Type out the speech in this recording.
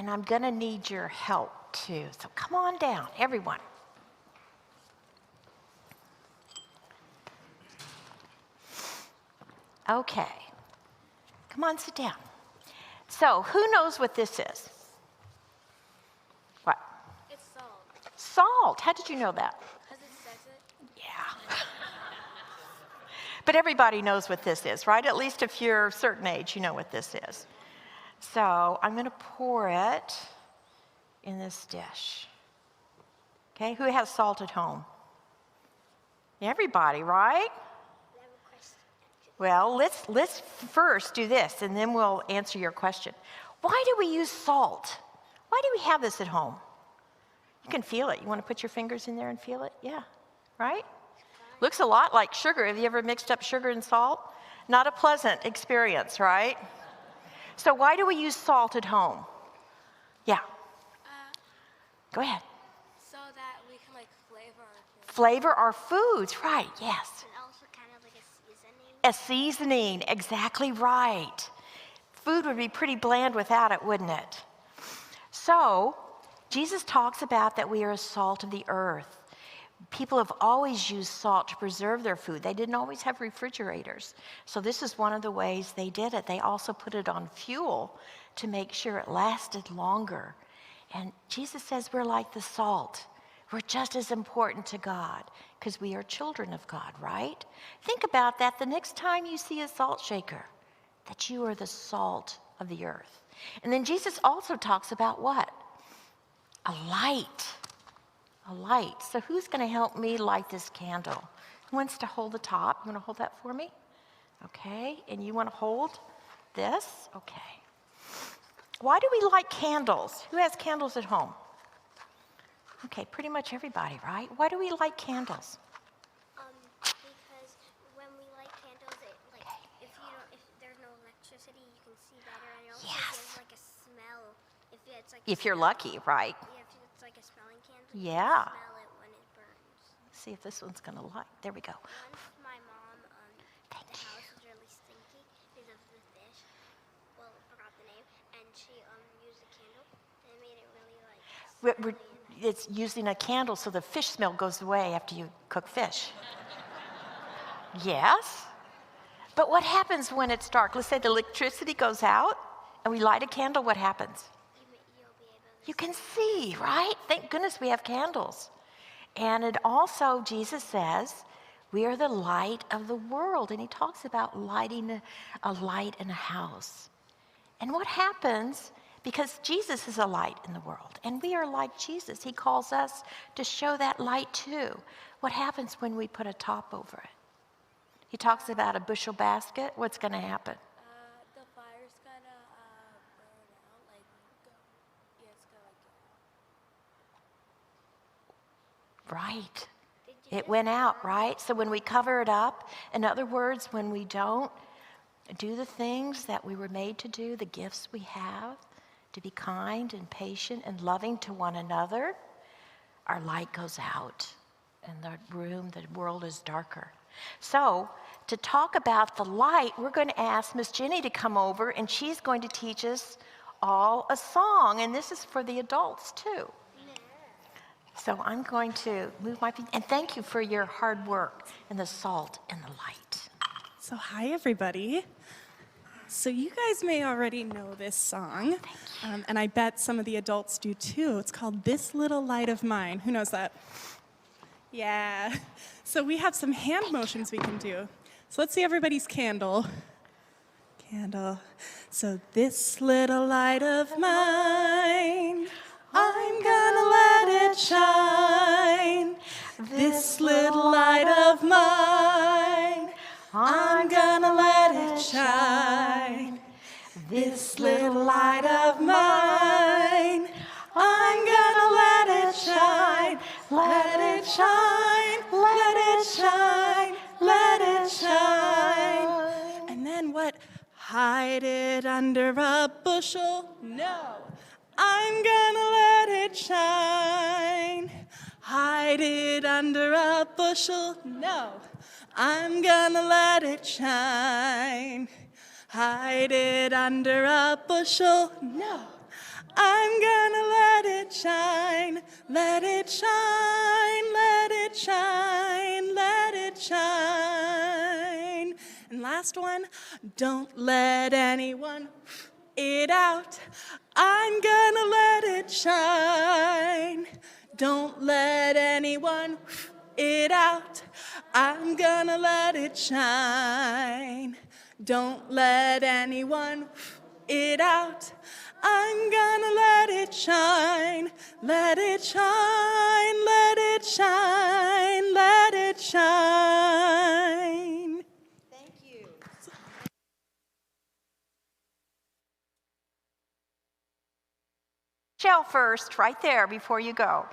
And I'm going to need your help too. So come on down, everyone. Okay. Come on, sit down. So, who knows what this is? What? It's salt. Salt. How did you know that? Because it says it. Yeah. But everybody knows what this is, right? At least if you're a certain age, you know what this is. So, I'm going to pour it in this dish. Okay, who has salt at home? Everybody, right? Well, let's first do this, and then we'll answer your question. Why do we use salt? Why do we have this at home? You can feel it. You want to put your fingers in there and feel it? Yeah, right? Looks a lot like sugar. Have you ever mixed up sugar and salt? Not a pleasant experience, right? So why do we use salt at home? Yeah. Go ahead. So that we can like flavor our food. Flavor our foods, right, yes. And also kind of like a seasoning. A seasoning, exactly right. Food would be pretty bland without it, wouldn't it? So, Jesus talks about that we are a salt of the earth. People have always used salt to preserve their food. They didn't always have refrigerators. So this is one of the ways they did it. They also put it on fuel to make sure it lasted longer. And Jesus says we're like the salt. We're just as important to God because we are children of God, right? Think about that the next time you see a salt shaker, that you are the salt of the earth. And then Jesus also talks about what? A light. A light. So who's going to help me light this candle? Who wants to hold the top? You want to hold that for me? Okay. And you want to hold this? Okay. Why do we light candles? Who has candles at home? Okay, pretty much everybody, right? Why do we light candles? Because when we light candles, it like if there's no electricity, you can see better, and it also gives like a smell. If you're lucky, right? Yeah, if it's like a smelling candle. Yeah. You can smell it when it burns. Let's see if this one's gonna light. There we go. Once my mom, the house was really stinky because of the fish. Well, I forgot the name, and she used a candle and it made it really like. It's using a candle so the fish smell goes away after you cook fish. Yes? But what happens when it's dark? Let's say the electricity goes out and we light a candle, what happens? You'll be able to. You can see, right? Thank goodness we have candles. And it also, Jesus says, we are the light of the world. And he talks about lighting a light in a house. And what happens, because Jesus is a light in the world, and we are like Jesus. He calls us to show that light too. What happens when we put a top over it? He talks about a bushel basket. What's going to happen? The fire's gonna burn out, it's gonna go Right. It went out, right? So when we cover it up, in other words, when we don't do the things that we were made to do, the gifts we have, to be kind and patient and loving to one another, our light goes out and the world is darker. So to talk about the light, we're going to ask Miss Jenny to come over, and she's going to teach us all a song, and this is for the adults too. So I'm going to move my feet, and thank you for your hard work and the salt and the light. So hi, everybody. So you guys may already know this song, and I bet some of the adults do too. It's called This Little Light of Mine. Who knows that? Yeah. So we have some hand motions we can do. So let's see everybody's candle. Candle. So this little light of mine, I'm gonna let it shine. This little light of mine, I'm gonna let it shine. This little light of mine, I'm gonna let it shine. Let it shine, let it shine, let it shine. And then what? Hide it under a bushel? No. I'm gonna let it shine. Hide it under a bushel? No. I'm gonna let it shine. Hide it under a bushel? No. I'm gonna let it shine, let it shine, let it shine, let it shine. And last one, don't let anyone it out. I'm gonna let it shine. Don't let anyone it out. I'm gonna let it shine. Don't let anyone it out. I'm gonna let it shine, let it shine, let it shine, let it shine. Thank you. Shell first, right there before you go.